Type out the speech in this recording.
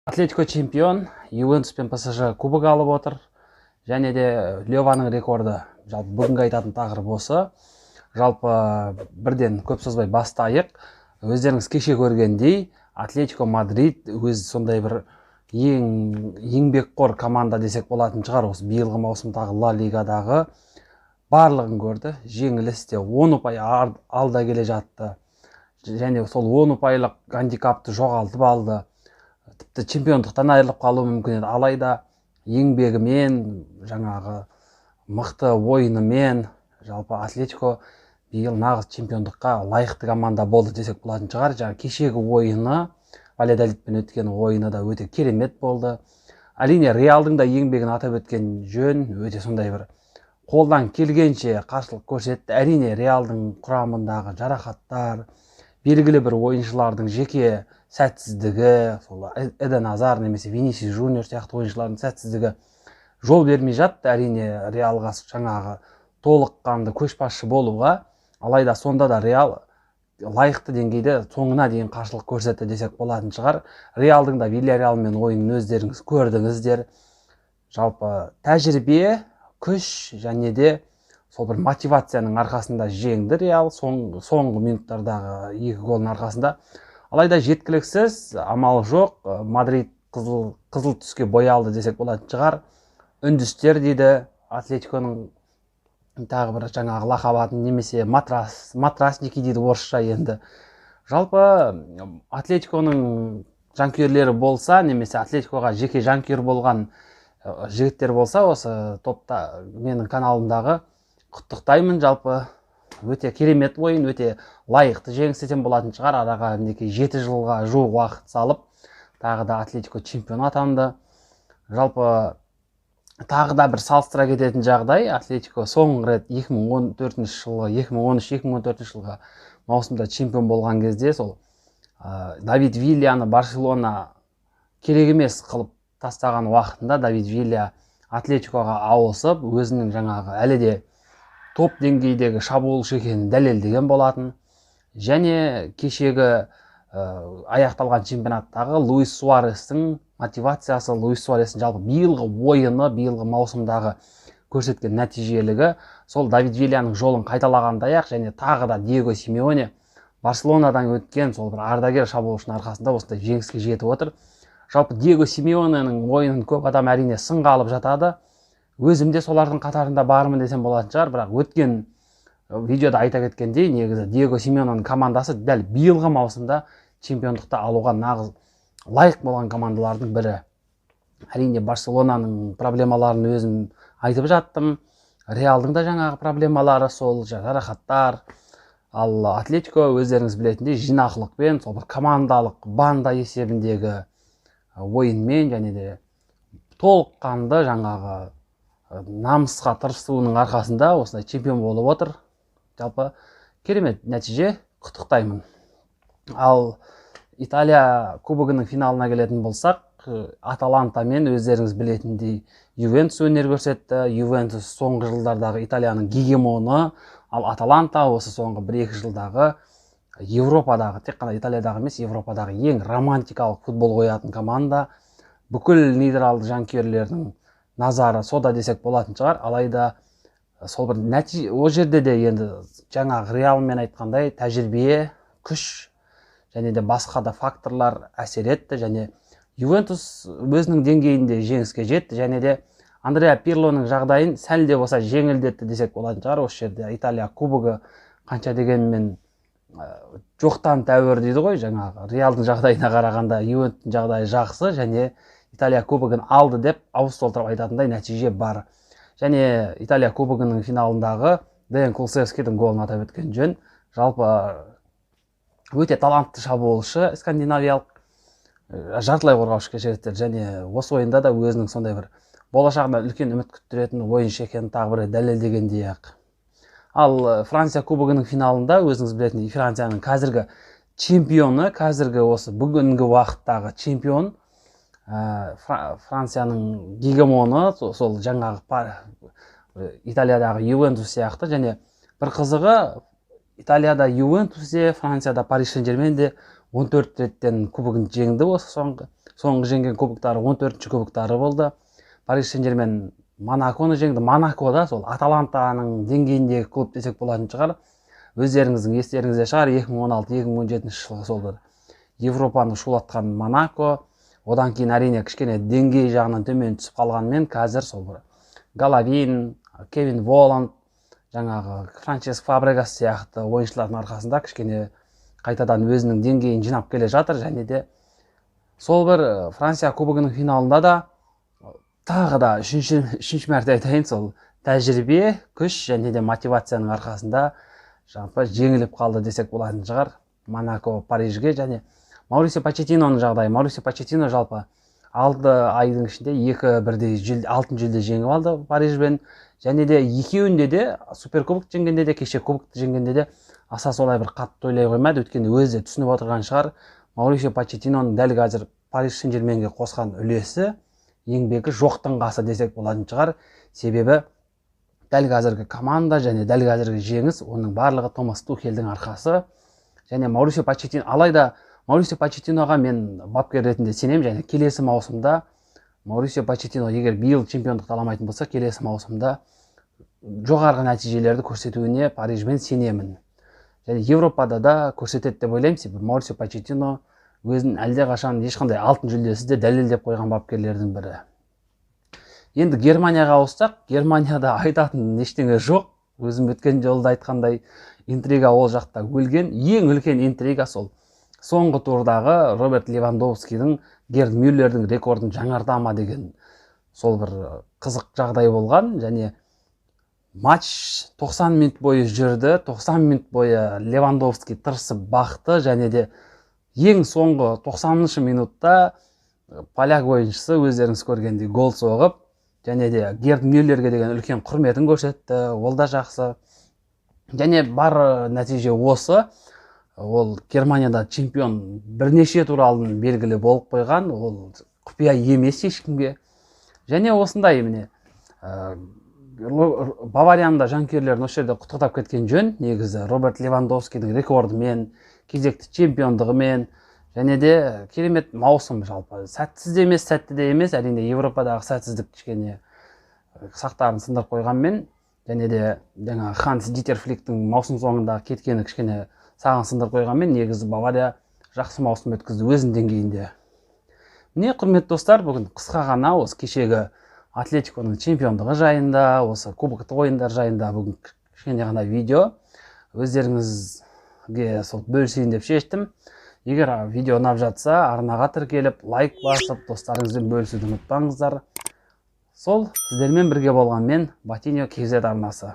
Атлетико чемпион, Ювентус пен ПСЖ кубок алып отыр. Және де Леваның рекорды. Жалпы бүгінгі айтатын тақырып осы. Жалпы бірден көп созбай бастайық. Өздеріңіз кеше көргендей, Атлетико Мадрид өз сондай бір еңбекқор команда десек болатын шығар. Осы биылғы маусымдағы Ла Лигадағы барлығын көрді. Жеңілісте 10 ұпай алда келе жатты. Және сол 10 ұпайлық гандикапты жоғалтып алды. Тіпті чемпиондықтан айырылып қалуы мүмкін еді. Алайда еңбегімен, жаңағы мықты ойынымен, жалпы Атлетико биыл нағыз чемпиондыққа лайықты команда болды десек болатын шығар. Жаңа кешегі ойыны, Вальядолидпен өткен ойыны да өте керемет болды. Әрине Реалдың да еңбегін атап өткен жөн, өте сондай бір қолдан келгенше қарсылық көрсетті. Әрине Реалдың құрамындағы жарақаттар, белгілі бір ойыншылардың жеке сәтсіздігі, Эден Азар немесе Винисиус Жуниор сияқты ойыншылардың сәтсіздігі жол бермей жатты. Әрине Реалға жаңағы толыққанды көшбасшы болуға, алайда сонда да Реал лайықты деңгейде соңына дейін қарсылық көрсетті десек болатын шығар. Реалдың да Вильяреалмен ойынын өздеріңіз көрдіңіздер. Жалпы тәжірибе, күш және де сол бір мотивацияның арқасында жеңді Реал соңғы минуттардағы 2 голдың арқасында. Алайда жеткіліксіз, амал жоқ. Мадрид қызыл түске боялды десек болатын шығар. Үндістер дейді Атлетиконың тағы бір жаңағы лақабатын, немесе матрасники дейді орысша енді. Жалпы Атлетиконың жанкүйерлері болса, немесе Атлетикоға жеке жанкүйер болған жігіттер болса, осы топта менің каналымдағы құттықтаймын. Жалпы өте керемет ойын, өте лайықты жеңіс етен болатын шығар. Араға 7 жылға жуық уақыт салып, тағы да Атлетико чемпион атанды. Жалпы тағы да бір салыстыра кететін жағдай, Атлетико соңғы рет 2013 жылғы маусымда чемпион болған кезде сол Давид Вильяны Барселона керек емес қылып тастаған уақытында Давид Вилья Атлетикоға ауысып, өзінің жаңағы әлі де топ деңгейдегі шабуылшы екенін дәлелдеген болатын. Және кешегі аяқталған чемпионаттағы Луис Суарестің мотивациясы, Луис Суарестің жалпы биылғы ойыны, биылғы маусымдағы көрсеткен нәтижелігі сол Давид Вильяның жолын қайталағандай-ақ, және тағы да Диего Симеоне Барселонадан өткен сол бір ардагер шабуылшының арқасында осындай жеңіске жетіп отыр. Жалпы Диего Симеоненің ойынын көп адам әрине сынға алып жатады. Өзім де солардың қатарында бармын десем болатын шығар, бірақ өткен видеода айта кеткендей, негізі Диего Симеоненің командасы дәл биылғы маусымда чемпиондықты алуға нағыз лайық болған командалардың бірі. Әрине Барселонаның проблемаларын өзім айтып жаттым. Реалдың да жаңағы проблемалары сол жарақаттар. Ал Атлетико өздеріңіз білетіндей жинақылықпен, сол бір командалық банда есебіндегі ойынмен және де толыққанды жаңағы намысқа тырысуының арқасында осындай чемпион болып отыр. Жалпы керемет нәтиже, құттықтаймын. Ал Италия кубогының финалына келетін болсақ, Аталантамен өздеріңіз білетіндей Ювентус өнер көрсетті. Ювентус соңғы жылдардағы Италияның гегемоны, ал Аталанта осы соңғы 1-2 жылдағы Европадағы, тек қана Италиядағы емес, Европадағы ең романтикалық футбол қоятын команда. Бүкіл нидерланды жанкүйерлерінің назары сода десек болатын шығар. Алайда сол бір нәтиже, о жерде де енді жаңағы Реалмен айтқандай тәжірибе, күш және де басқа да факторлар әсер етті, және Ювентус өзінің деңгейінде жеңіске жетті, және де Андреа Пирлоның жағдайын сәл де болса жеңілдетті десек болатын шығар. Осы жерде Италия кубогы қанша дегенмен жоқтан тәуір дейді ғой, жаңағы Реалдың жағдайына қарағанда Ювентустың жағдайы жақсы, және Италия кубогын алды деп ауыз толтырып айтатындай нәтиже бар. Және Италия кубогының финалындағы Деян Кулсевскийдің голын атап өткен жөн. Жалпы өте талантты шабуылшы, скандинавиялық жартылай қорғаушы жігіттер, және осы ойында да өзінің сондай бір болашағына үлкен үміт күттіретін ойыншы екенін тағы бір дәлелдегендей-ақ. Ал Франция кубогының финалында өзіңіз білетіндей Францияның қазіргі чемпионы, қазіргі осы бүгінгі уақыттағы чемпион, Францияның гегемоны, сол жаңағы Италиядағы Ювентус сияқты. Және бір қызығы, Италияда Ювентус де, Францияда Париж Сен-Жермен де 14 реттен кубогын жеңді осы соңғы жеңген кубоктары 14-ші кубоктары болды. Париж Сен-Жермен Монаконы жеңді. Монако да сол Аталантаның деңгейіндегі клуб десек болатын шығар. Өздеріңіздің естеріңізде шығар, 2016-2017 жылғы сол бір Европаны шулатқан Монако. Одан кейін әрине кішкене деңгей жағынан төмен түсіп қалғанмен, қазір сол бір Головин, Кевин Воланд, жаңағы Франческо Фабрегас сияқты ойыншылардың арқасында кішкене қайтадан өзінің деңгейін жинап келе жатыр. Және де сол бір Франция кубогының финалында да тағы да үшінші мәрте айтайын, сол тәжірибе, күш және де мотивацияның арқасында жалпы жеңіліп қалды десек болатын шығар Монако Парижге. Және Маурисио Почеттиноның жағдайы. Маурисио Почеттино жалпы 6 айдың ішінде 2 алтын жүлде жеңіп алды Парижбен. Және де екеуінде де суперкубок жеңгенде де, кеше кубокты жеңгенде де аса солай бір қатты ойлай қоймады. Өйткені өзі түсініп отырған шығар, Маурисио Почеттиноның дәл қазір Париж Сен-Жерменге қосқан үлесі, еңбегі жоқтың қасы десек болатын шығар. Себебі дәл қазіргі команда және дәл қазіргі жеңіс оның барлығы Томас Тухельдің арқасы. Және Маурисио Почеттино, алайда Маурисио Почеттиноға мен бапкер ретінде сенем. Және келесі маусымда Маурисио Почеттино егер биыл чемпиондықты аламайтын болса, келесі маусымда жоғарғы нәтижелерді көрсетуіне Парижбен сенемін. Және Европада да көрсетеді деп ойлаймын. Себебі Маурисио Почеттино өзін әлдеқашан ешқандай алтын жүлдесіз де дәлелдеп қойған бапкерлердің бірі. Енді Германияға ауыссақ, Германияда айтатын ештеңе жоқ. Өзім өткен жолда айтқандай, интрига ол жақта өлген. Ең үлкен интрига сол соңғы турдағы Роберт Левандовскийдің Герд Мюллердің рекордын жаңарта ма деген сол бір қызық жағдай болған. Және матч 90 минут бойы жүрді. 90 минут бойы Левандовский тырысып бақты. Және де ең соңғы 90-шы минутта поляк ойыншысы өздеріңіз көргендей гол соғып, және де Герд Мюллерге деген үлкен құрметін көрсетті. Ол да жақсы. Және бар нәтиже осы. Ол Германияда чемпион бірнеше тур алдын белгілі болып қойған. Ол құпия емес ешкімге. Және осындай міне Баварияның жанкүйерлерін осы жерде құттықтап кеткен жөн. Негізі Роберт Левандовскийдің рекордымен, кезекті чемпиондығымен, және де керемет маусым жалпы. Сәтсіз де емес, сәтті де емес. Әрине Европадағы сәтсіздік кішкене сақтарын сындырып қойғанмен, және де жаңа Ханс Дитер Фликтің маусым соңында кеткені кішкене саған сындырып қойғанмен, негізі Бавария жақсы маусым өткізді өзінің деңгейінде. Міне, құрметті достар, бүгін қысқа ғана осы кешегі Атлетиконың чемпиондығы жайында, осы кубоктық ойындар жайында бүгін кішкене ғана видео өздеріңізге сол бөлісейін деп шештім. Егер видео ұнап жатса, арнаға тіркеліп, лайк басып, достарыңызбен бөлісуді ұмытпаңыздар. Сол сіздермен бірге болған мен, Ботиньо KZ арнасы.